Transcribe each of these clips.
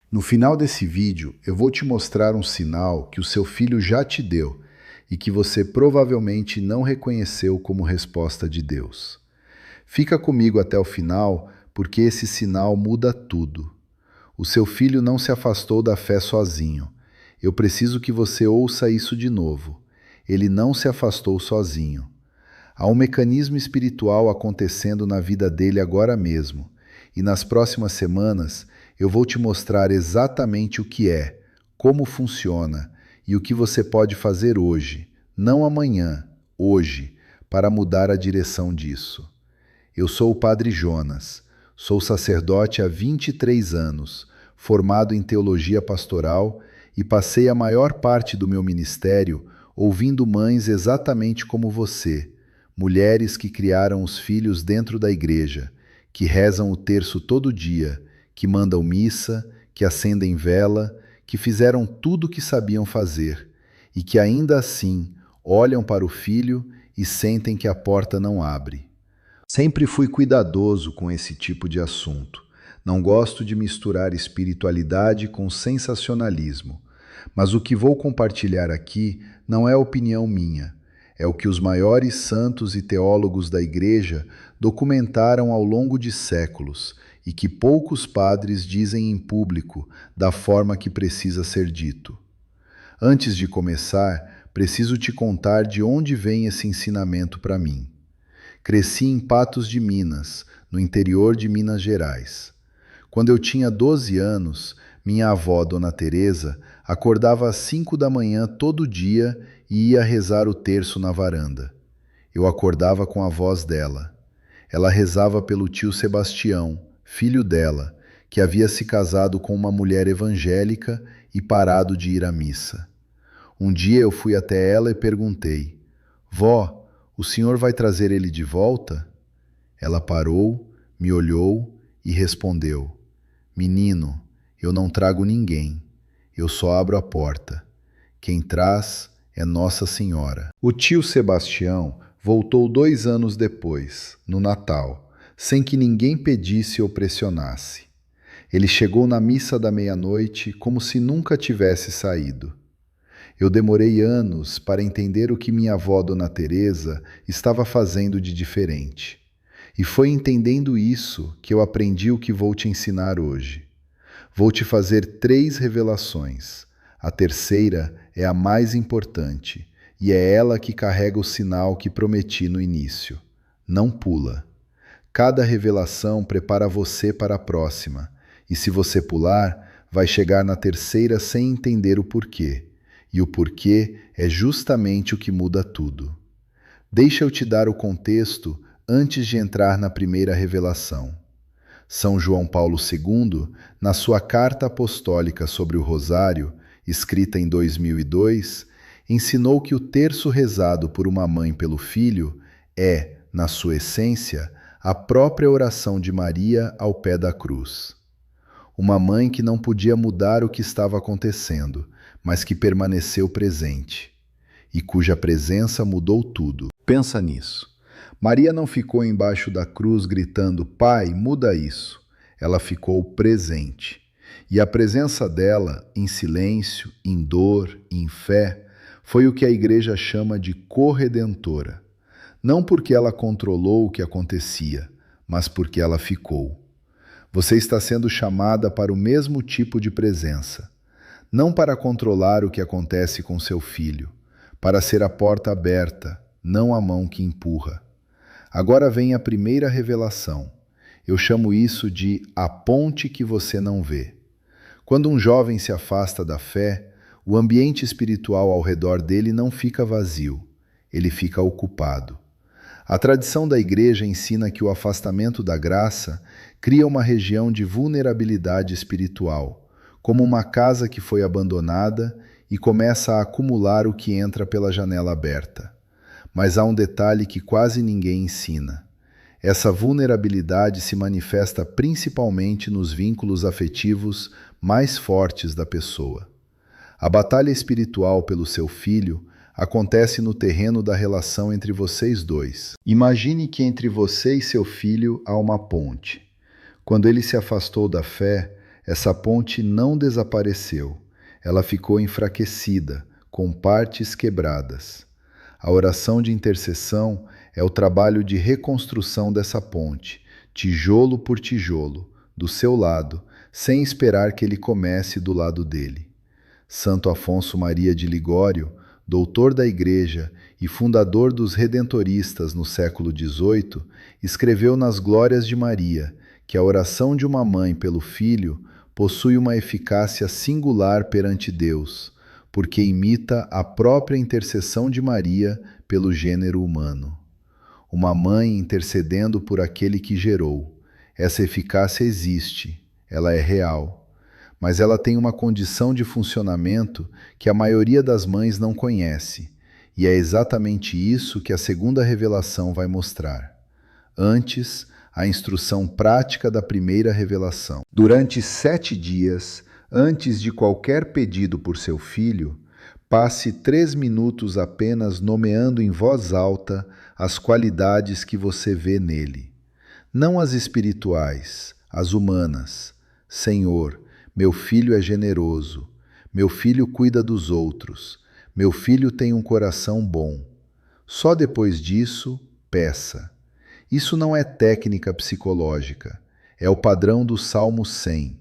No final desse vídeo, eu vou te mostrar um sinal que o seu filho já te deu e que você provavelmente não reconheceu como resposta de Deus. Fica comigo até o final, porque esse sinal muda tudo. O seu filho não se afastou da fé sozinho. Eu preciso que você ouça isso de novo. Ele não se afastou sozinho. Há um mecanismo espiritual acontecendo na vida dele agora mesmo, e nas próximas semanas eu vou te mostrar exatamente o que é, como funciona e o que você pode fazer hoje, não amanhã, hoje, para mudar a direção disso. Eu sou o Padre Jonas, sou sacerdote há 23 anos, formado em teologia pastoral e passei a maior parte do meu ministério ouvindo mães exatamente como você, mulheres que criaram os filhos dentro da igreja, que rezam o terço todo dia, que mandam missa, que acendem vela, que fizeram tudo o que sabiam fazer e que ainda assim olham para o filho e sentem que a porta não abre. Sempre fui cuidadoso com esse tipo de assunto. Não gosto de misturar espiritualidade com sensacionalismo. Mas o que vou compartilhar aqui não é opinião minha. É o que os maiores santos e teólogos da Igreja documentaram ao longo de séculos e que poucos padres dizem em público da forma que precisa ser dito. Antes de começar, preciso te contar de onde vem esse ensinamento para mim. Cresci em Patos de Minas, no interior de Minas Gerais. Quando eu tinha 12 anos, minha avó, Dona Teresa, acordava às 5 da manhã todo dia e ia rezar o terço na varanda. Eu acordava com a voz dela. Ela rezava pelo tio Sebastião, filho dela, que havia se casado com uma mulher evangélica e parado de ir à missa. Um dia eu fui até ela e perguntei: Vó, o senhor vai trazer ele de volta? Ela parou, me olhou e respondeu: Menino, eu não trago ninguém, eu só abro a porta. Quem traz é Nossa Senhora. O tio Sebastião voltou 2 anos depois, no Natal, sem que ninguém pedisse ou pressionasse. Ele chegou na missa da meia-noite como se nunca tivesse saído. Eu demorei anos para entender o que minha avó, Dona Teresa, estava fazendo de diferente. E foi entendendo isso que eu aprendi o que vou te ensinar hoje. Vou te fazer 3 revelações. A terceira é a mais importante, e é ela que carrega o sinal que prometi no início. Não pula. Cada revelação prepara você para a próxima, e se você pular, vai chegar na terceira sem entender o porquê. E o porquê é justamente o que muda tudo. Deixa eu te dar o contexto antes de entrar na primeira revelação. São João Paulo II, na sua Carta Apostólica sobre o Rosário, escrita em 2002, ensinou que o terço rezado por uma mãe pelo filho é, na sua essência, a própria oração de Maria ao pé da cruz. Uma mãe que não podia mudar o que estava acontecendo, mas que permaneceu presente, e cuja presença mudou tudo. Pensa nisso. Maria não ficou embaixo da cruz gritando: Pai, muda isso. Ela ficou presente. E a presença dela, em silêncio, em dor, em fé, foi o que a Igreja chama de corredentora. Não porque ela controlou o que acontecia, mas porque ela ficou. Você está sendo chamada para o mesmo tipo de presença. Não para controlar o que acontece com seu filho, para ser a porta aberta, não a mão que empurra. Agora vem a primeira revelação. Eu chamo isso de a ponte que você não vê. Quando um jovem se afasta da fé, o ambiente espiritual ao redor dele não fica vazio, ele fica ocupado. A tradição da Igreja ensina que o afastamento da graça cria uma região de vulnerabilidade espiritual, como uma casa que foi abandonada e começa a acumular o que entra pela janela aberta. Mas há um detalhe que quase ninguém ensina. Essa vulnerabilidade se manifesta principalmente nos vínculos afetivos mais fortes da pessoa. A batalha espiritual pelo seu filho acontece no terreno da relação entre vocês dois. Imagine que entre você e seu filho há uma ponte. Quando ele se afastou da fé, Essa ponte não desapareceu. Ela ficou enfraquecida, com partes quebradas. A oração de intercessão é o trabalho de reconstrução dessa ponte, tijolo por tijolo, do seu lado, sem esperar que ele comece do lado dele. Santo Afonso Maria de Ligório, doutor da Igreja e fundador dos Redentoristas no século XVIII, escreveu nas Glórias de Maria que a oração de uma mãe pelo filho possui uma eficácia singular perante Deus, porque imita a própria intercessão de Maria pelo gênero humano. Uma mãe intercedendo por aquele que gerou. Essa eficácia existe, ela é real. Mas ela tem uma condição de funcionamento que a maioria das mães não conhece, e é exatamente isso que a segunda revelação vai mostrar. Antes, a instrução prática da primeira revelação. Durante 7 dias, antes de qualquer pedido por seu filho, passe 3 minutos apenas nomeando em voz alta as qualidades que você vê nele. Não as espirituais, as humanas. Senhor, meu filho é generoso. Meu filho cuida dos outros. Meu filho tem um coração bom. Só depois disso, peça. Isso não é técnica psicológica. É o padrão do Salmo 100.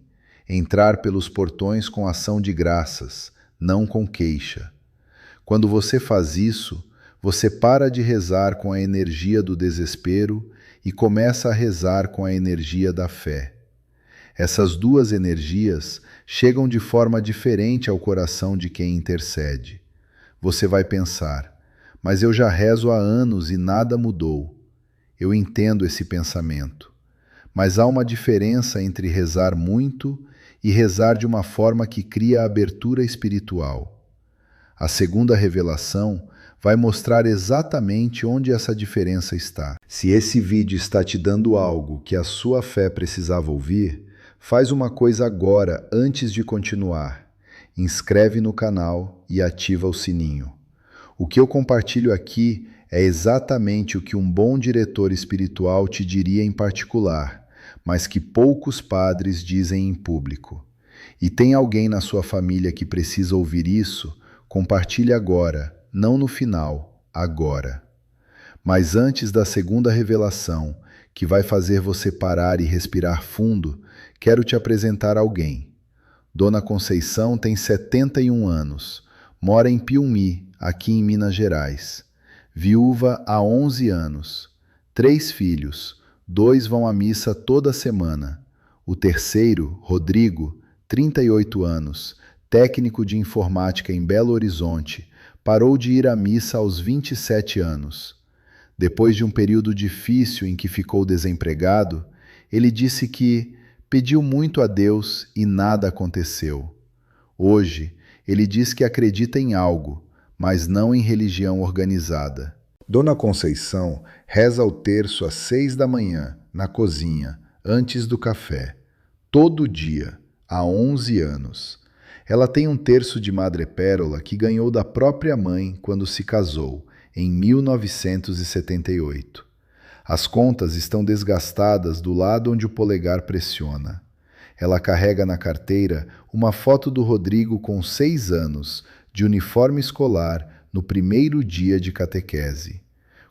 Entrar pelos portões com ação de graças, não com queixa. Quando você faz isso, você para de rezar com a energia do desespero e começa a rezar com a energia da fé. Essas duas energias chegam de forma diferente ao coração de quem intercede. Você vai pensar, mas eu já rezo há anos e nada mudou. Eu entendo esse pensamento. Mas há uma diferença entre rezar muito e rezar de uma forma que cria abertura espiritual. A segunda revelação vai mostrar exatamente onde essa diferença está. Se esse vídeo está te dando algo que a sua fé precisava ouvir, faz uma coisa agora antes de continuar. Inscreve no canal e ativa o sininho. O que eu compartilho aqui é exatamente o que um bom diretor espiritual te diria em particular, mas que poucos padres dizem em público. E tem alguém na sua família que precisa ouvir isso? Compartilhe agora, não no final, agora. Mas antes da segunda revelação, que vai fazer você parar e respirar fundo, quero te apresentar alguém. Dona Conceição tem 71 anos, mora em Piumhi, aqui em Minas Gerais. Viúva há 11 anos. 3 filhos, 2 vão à missa toda semana. O terceiro, Rodrigo, 38 anos, técnico de informática em Belo Horizonte, parou de ir à missa aos 27 anos. Depois de um período difícil em que ficou desempregado, ele disse que pediu muito a Deus e nada aconteceu. Hoje, ele diz que acredita em algo, mas não em religião organizada. Dona Conceição reza o terço às 6 da manhã, na cozinha, antes do café. Todo dia, há 11 anos. Ela tem um terço de madrepérola que ganhou da própria mãe quando se casou, em 1978. As contas estão desgastadas do lado onde o polegar pressiona. Ela carrega na carteira uma foto do Rodrigo com 6 anos, de uniforme escolar, no primeiro dia de catequese.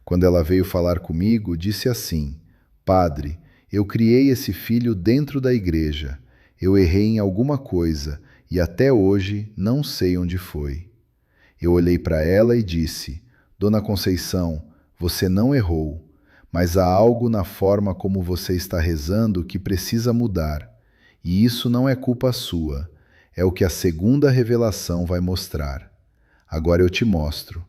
Quando ela veio falar comigo, disse assim: Padre, eu criei esse filho dentro da igreja. Eu errei em alguma coisa e até hoje não sei onde foi. Eu olhei para ela e disse: Dona Conceição, você não errou, mas há algo na forma como você está rezando que precisa mudar. E isso não é culpa sua, é o que a segunda revelação vai mostrar. Agora eu te mostro.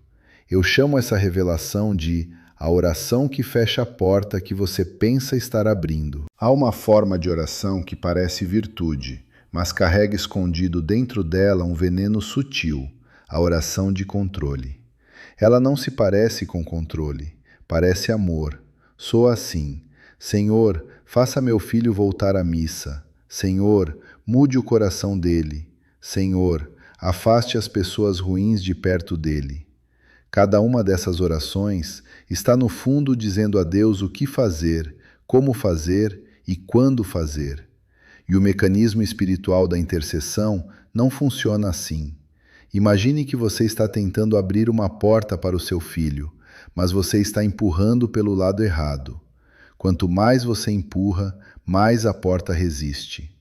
Eu chamo essa revelação de a oração que fecha a porta que você pensa estar abrindo. Há uma forma de oração que parece virtude, mas carrega escondido dentro dela um veneno sutil, a oração de controle. Ela não se parece com controle, parece amor. Soa assim: Senhor, faça meu filho voltar à missa. Senhor, mude o coração dele. Senhor, afaste as pessoas ruins de perto dele. Cada uma dessas orações está no fundo dizendo a Deus o que fazer, como fazer e quando fazer. E o mecanismo espiritual da intercessão não funciona assim. Imagine que você está tentando abrir uma porta para o seu filho, mas você está empurrando pelo lado errado. Quanto mais você empurra, mais a porta resiste.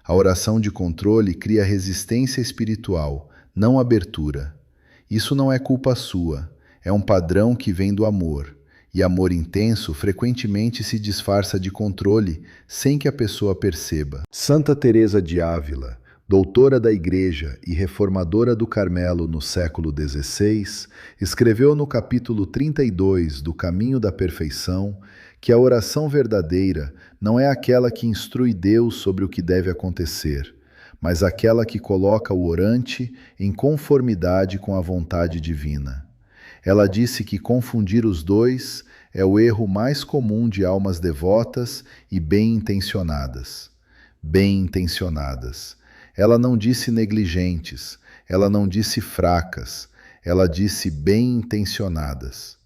A oração de controle cria resistência espiritual, não abertura. Isso não é culpa sua, é um padrão que vem do amor. E amor intenso frequentemente se disfarça de controle sem que a pessoa perceba. Santa Teresa de Ávila, doutora da Igreja e reformadora do Carmelo no século XVI, escreveu no capítulo 32 do Caminho da Perfeição que a oração verdadeira não é aquela que instrui Deus sobre o que deve acontecer, mas aquela que coloca o orante em conformidade com a vontade divina. Ela disse que confundir os dois é o erro mais comum de almas devotas e bem-intencionadas. Bem-intencionadas. Ela não disse negligentes, ela não disse fracas, ela disse bem-intencionadas.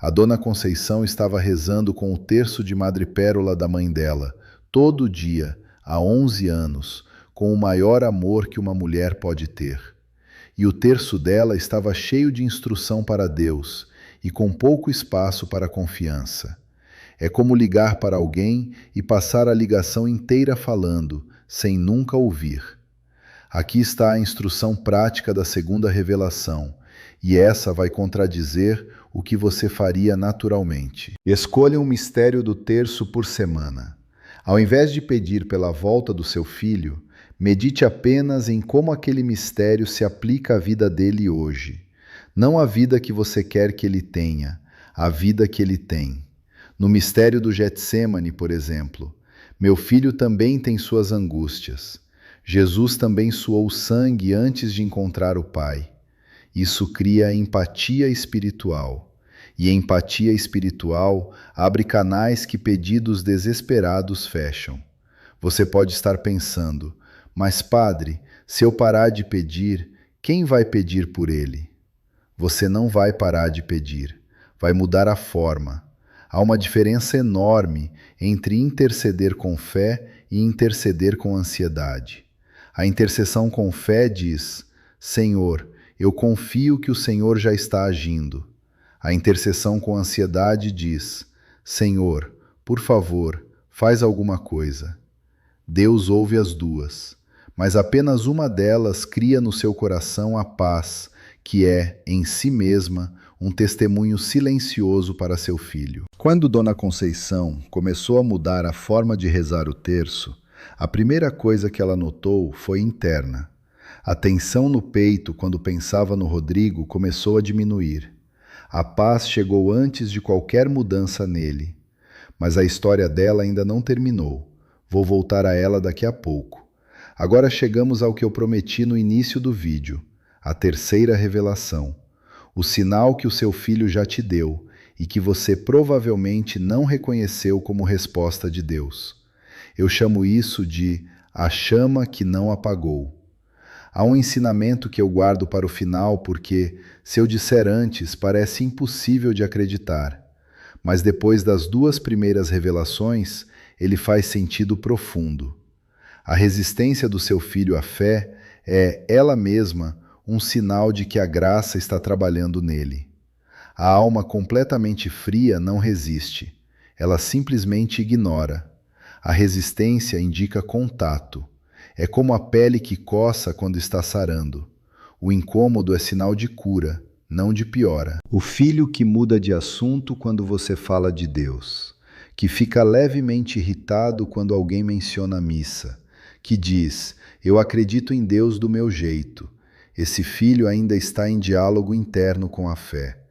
A Dona Conceição estava rezando com o terço de madrepérola da mãe dela, todo dia, há 11 anos, com o maior amor que uma mulher pode ter. E o terço dela estava cheio de instrução para Deus e com pouco espaço para confiança. É como ligar para alguém e passar a ligação inteira falando, sem nunca ouvir. Aqui está a instrução prática da segunda revelação, e essa vai contradizer o que você faria naturalmente. Escolha um mistério do terço por semana. Ao invés de pedir pela volta do seu filho, medite apenas em como aquele mistério se aplica à vida dele hoje. Não a vida que você quer que ele tenha, a vida que ele tem. No mistério do Getsêmani, por exemplo, meu filho também tem suas angústias. Jesus também suou sangue antes de encontrar o Pai. Isso cria empatia espiritual. E empatia espiritual abre canais que pedidos desesperados fecham. Você pode estar pensando, mas padre, se eu parar de pedir, quem vai pedir por ele? Você não vai parar de pedir, vai mudar a forma. Há uma diferença enorme entre interceder com fé e interceder com ansiedade. A intercessão com fé diz, Senhor, eu confio que o Senhor já está agindo. A intercessão com ansiedade diz, Senhor, por favor, faz alguma coisa. Deus ouve as duas, mas apenas uma delas cria no seu coração a paz, que é, em si mesma, um testemunho silencioso para seu filho. Quando Dona Conceição começou a mudar a forma de rezar o terço, a primeira coisa que ela notou foi interna. A tensão no peito quando pensava no Rodrigo começou a diminuir. A paz chegou antes de qualquer mudança nele. Mas a história dela ainda não terminou. Vou voltar a ela daqui a pouco. Agora chegamos ao que eu prometi no início do vídeo, a terceira revelação. O sinal que o seu filho já te deu e que você provavelmente não reconheceu como resposta de Deus. Eu chamo isso de a chama que não apagou. Há um ensinamento que eu guardo para o final porque, se eu disser antes, parece impossível de acreditar. Mas depois das duas primeiras revelações, ele faz sentido profundo. A resistência do seu filho à fé é, ela mesma, um sinal de que a graça está trabalhando nele. A alma completamente fria não resiste. Ela simplesmente ignora. A resistência indica contato. É como a pele que coça quando está sarando. O incômodo é sinal de cura, não de piora. O filho que muda de assunto quando você fala de Deus, que fica levemente irritado quando alguém menciona a missa, que diz, eu acredito em Deus do meu jeito. Esse filho ainda está em diálogo interno com a fé,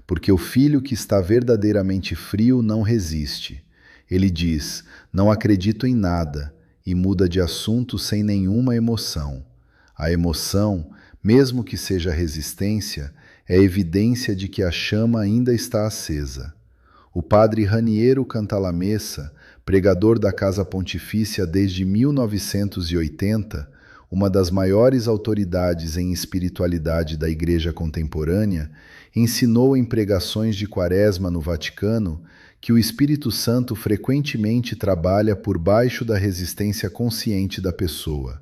porque o filho que está verdadeiramente frio não resiste. Ele diz, não acredito em nada, e muda de assunto sem nenhuma emoção. A emoção, mesmo que seja resistência, é evidência de que a chama ainda está acesa. O padre Raniero Cantalamessa, pregador da Casa Pontifícia desde 1980, uma das maiores autoridades em espiritualidade da Igreja contemporânea, ensinou em pregações de Quaresma no Vaticano que o Espírito Santo frequentemente trabalha por baixo da resistência consciente da pessoa,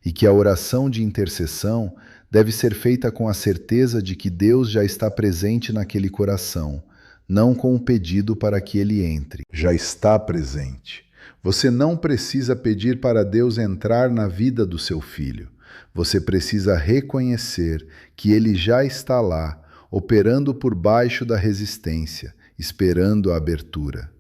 e que a oração de intercessão deve ser feita com a certeza de que Deus já está presente naquele coração, não com o pedido para que ele entre. Já está presente. Você não precisa pedir para Deus entrar na vida do seu filho. Você precisa reconhecer que ele já está lá, operando por baixo da resistência, esperando a abertura.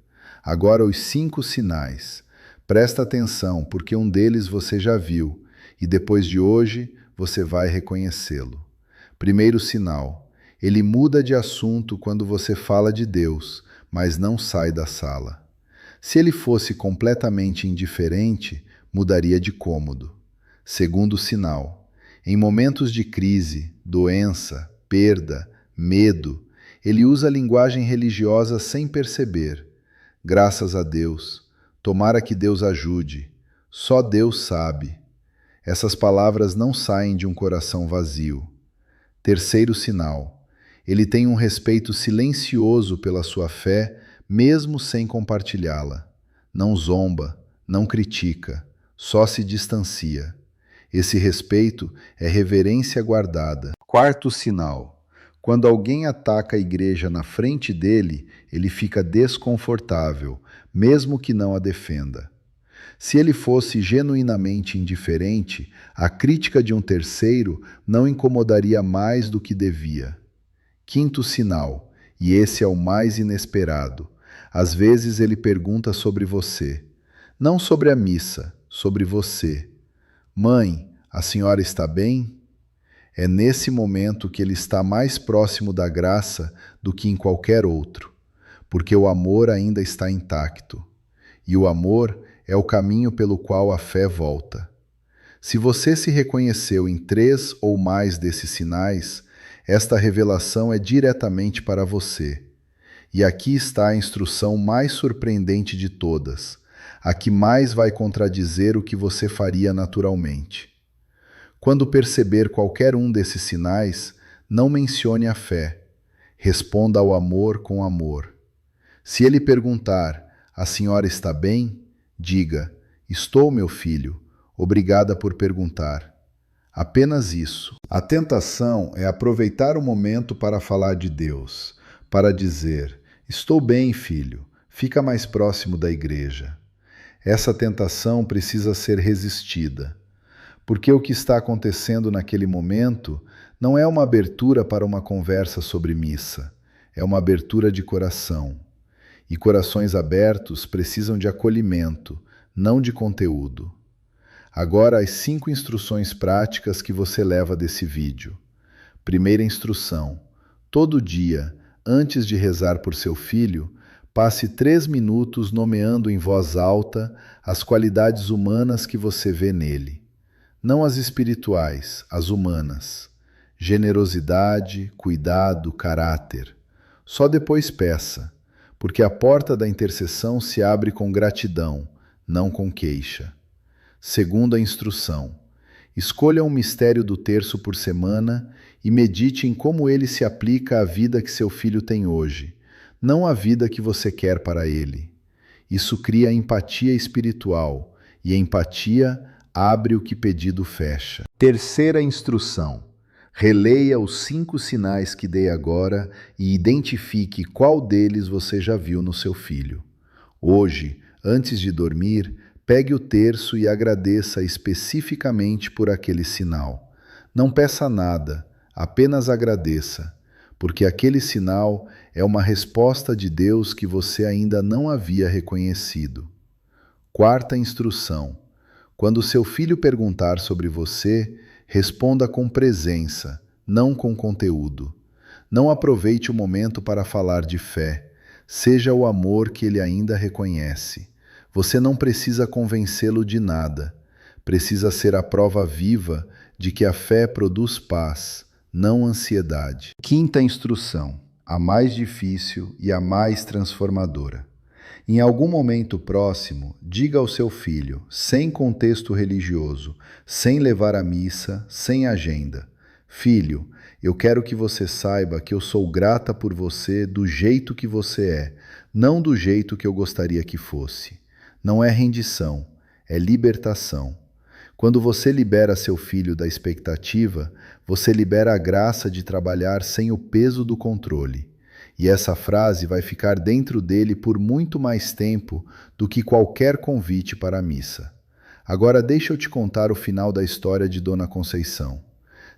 Agora os 5 sinais. Presta atenção, porque um deles você já viu, e depois de hoje você vai reconhecê-lo. Primeiro sinal. Ele muda de assunto quando você fala de Deus, mas não sai da sala. Se ele fosse completamente indiferente, mudaria de cômodo. Segundo sinal. Em momentos de crise, doença, perda, medo, ele usa a linguagem religiosa sem perceber. Graças a Deus. Tomara que Deus ajude. Só Deus sabe. Essas palavras não saem de um coração vazio. Terceiro sinal. Ele tem um respeito silencioso pela sua fé, mesmo sem compartilhá-la. Não zomba, não critica, só se distancia. Esse respeito é reverência guardada. Quarto sinal. Quando alguém ataca a igreja na frente dele, ele fica desconfortável, mesmo que não a defenda. Se ele fosse genuinamente indiferente, a crítica de um terceiro não incomodaria mais do que devia. Quinto sinal, e esse é o mais inesperado. Às vezes ele pergunta sobre você. Não sobre a missa, sobre você. Mãe, a senhora está bem? É nesse momento que ele está mais próximo da graça do que em qualquer outro, porque o amor ainda está intacto. E o amor é o caminho pelo qual a fé volta. Se você se reconheceu em 3 ou mais desses sinais, esta revelação é diretamente para você. E aqui está a instrução mais surpreendente de todas, a que mais vai contradizer o que você faria naturalmente. Quando perceber qualquer um desses sinais, não mencione a fé. Responda ao amor com amor. Se ele perguntar, a senhora está bem? Diga, estou, meu filho, obrigada por perguntar. Apenas isso. A tentação é aproveitar o momento para falar de Deus, para dizer, estou bem, filho, fica mais próximo da igreja. Essa tentação precisa ser resistida, porque o que está acontecendo naquele momento não é uma abertura para uma conversa sobre missa, é uma abertura de coração. E corações abertos precisam de acolhimento, não de conteúdo. Agora as 5 instruções práticas que você leva desse vídeo. Primeira instrução. Todo dia, antes de rezar por seu filho, passe 3 minutos nomeando em voz alta as qualidades humanas que você vê nele. Não as espirituais, as humanas. Generosidade, cuidado, caráter. Só depois peça, porque a porta da intercessão se abre com gratidão, não com queixa. Segunda instrução. Escolha um mistério do terço por semana e medite em como ele se aplica à vida que seu filho tem hoje, não à vida que você quer para ele. Isso cria empatia espiritual, e a empatia abre o que pedido fecha. Terceira instrução. Releia os 5 sinais que dei agora e identifique qual deles você já viu no seu filho. Hoje, antes de dormir, pegue o terço e agradeça especificamente por aquele sinal. Não peça nada, apenas agradeça, porque aquele sinal é uma resposta de Deus que você ainda não havia reconhecido. Quarta instrução. Quando seu filho perguntar sobre você, responda com presença, não com conteúdo. Não aproveite o momento para falar de fé. Seja o amor que ele ainda reconhece. Você não precisa convencê-lo de nada. Precisa ser a prova viva de que a fé produz paz, não ansiedade. Quinta instrução, a mais difícil e a mais transformadora. Em algum momento próximo, diga ao seu filho, sem contexto religioso, sem levar à missa, sem agenda: Filho, eu quero que você saiba que eu sou grata por você do jeito que você é, não do jeito que eu gostaria que fosse. Não é rendição, é libertação. Quando você libera seu filho da expectativa, você libera a graça de trabalhar sem o peso do controle. E essa frase vai ficar dentro dele por muito mais tempo do que qualquer convite para a missa. Agora deixa eu te contar o final da história de Dona Conceição.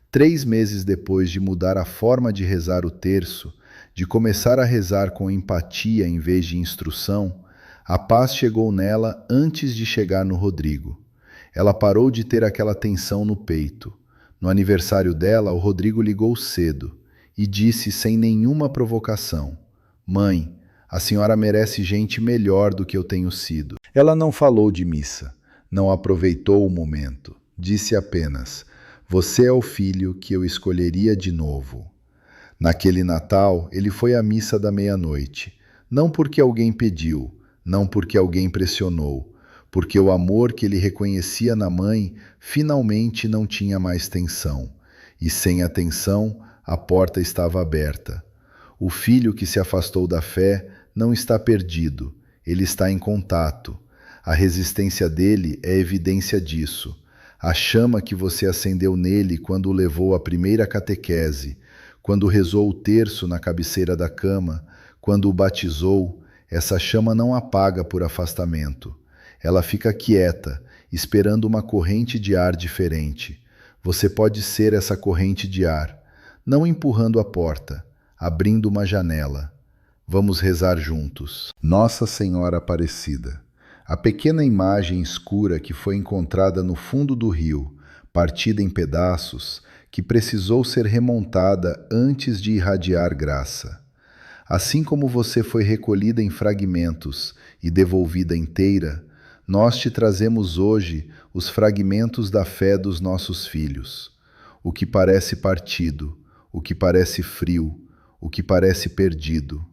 3 meses depois de mudar a forma de rezar o terço, de começar a rezar com empatia em vez de instrução, a paz chegou nela antes de chegar no Rodrigo. Ela parou de ter aquela tensão no peito. No aniversário dela, o Rodrigo ligou cedo e disse sem nenhuma provocação: "Mãe, a senhora merece gente melhor do que eu tenho sido." Ela não falou de missa, não aproveitou o momento. Disse apenas: "Você é o filho que eu escolheria de novo." Naquele Natal, ele foi à missa da meia-noite, não porque alguém pediu, não porque alguém pressionou, porque o amor que ele reconhecia na mãe finalmente não tinha mais tensão, e sem a tensão, a porta estava aberta. O filho que se afastou da fé não está perdido, ele está em contato. A resistência dele é evidência disso. A chama que você acendeu nele quando o levou à primeira catequese, quando rezou o terço na cabeceira da cama, quando o batizou, essa chama não apaga por afastamento. Ela fica quieta, esperando uma corrente de ar diferente. Você pode ser essa corrente de ar, não empurrando a porta, abrindo uma janela. Vamos rezar juntos. Nossa Senhora Aparecida. A pequena imagem escura que foi encontrada no fundo do rio, partida em pedaços, que precisou ser remontada antes de irradiar graça. Assim como você foi recolhida em fragmentos e devolvida inteira, nós te trazemos hoje os fragmentos da fé dos nossos filhos. O que parece partido, o que parece frio, o que parece perdido.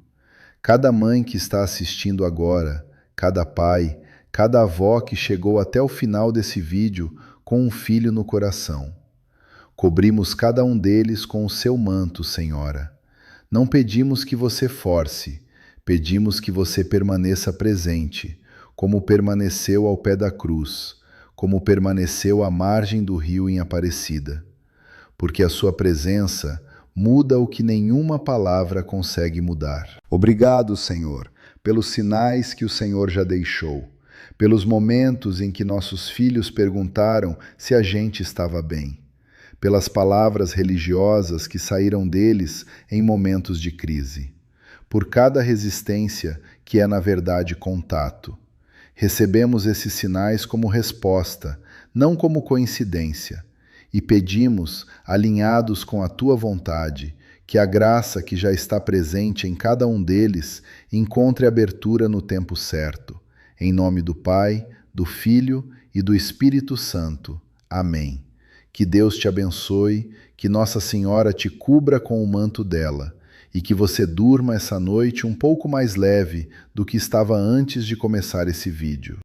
Cada mãe que está assistindo agora, cada pai, cada avó que chegou até o final desse vídeo com um filho no coração. Cobrimos cada um deles com o seu manto, Senhora. Não pedimos que você force, pedimos que você permaneça presente, como permaneceu ao pé da cruz, como permaneceu à margem do rio em Aparecida. Porque a sua presença muda o que nenhuma palavra consegue mudar. Obrigado, Senhor, pelos sinais que o Senhor já deixou, pelos momentos em que nossos filhos perguntaram se a gente estava bem, pelas palavras religiosas que saíram deles em momentos de crise, por cada resistência que é na verdade contato. Recebemos esses sinais como resposta, não como coincidência, e pedimos, alinhados com a tua vontade, que a graça que já está presente em cada um deles encontre abertura no tempo certo. Em nome do Pai, do Filho e do Espírito Santo. Amém. Que Deus te abençoe, que Nossa Senhora te cubra com o manto dela e que você durma essa noite um pouco mais leve do que estava antes de começar esse vídeo.